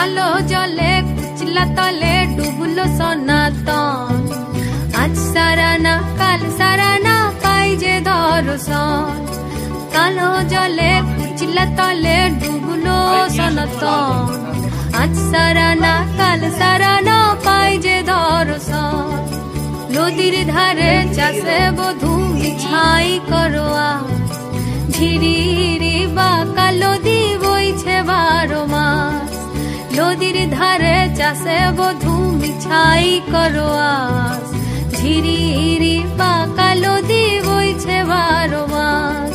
কালো জলে কুচলা তলে ডুবলো সনাতন। আজ সারা না কাল সারা না পাই যে দর্শন। কালো জলে কুচলা তলে ডুবলো সনাতন। আজ সারা না কাল সারা না পাই যে দর্শন। নদীর ধারে চাষে বধূ মিছাই করোয়া। ঝিরিরি বাঁকা নদী বইছে 12 মাস। নদীর ধারে চাষে বধূ মিছাই করোয়া। ঝিরিরি বাঁকা নদী বইছে 12 মাস।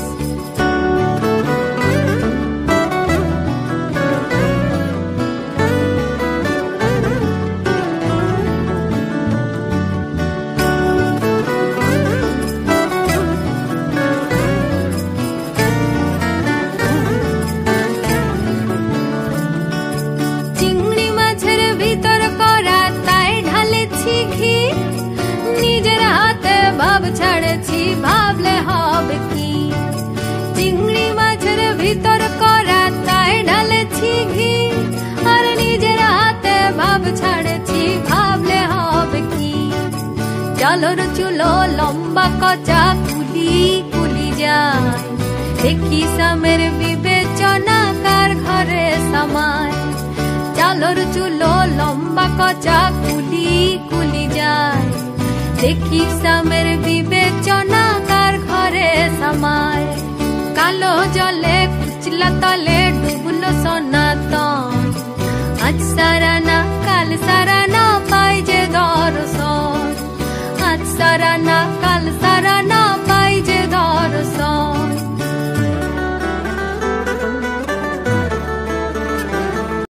ছাড়েছি ভাবলে হবে কি। চিংড়ি মাছের ভিতর করা তাই ঢালেছি ঘি। আর নিজের হাতে ভাব ছাড়েছি ভাবলে হবে কি। জলর চুলো লম্বা কচা কুলি কুলি যায়। দেখি স্বামীর বিবেচনা কার ঘরে সামায়। জলর চুলো লম্বা কচা কুলি কুলি যায়। দেখি স্বামীর বিবেচনা কার ঘরে সামায়। কালো জলে কুচলা তলে ডুবলো সনাতন। আজ সারা না কাল সারা না পাই যে দর্শন। আজ সারা না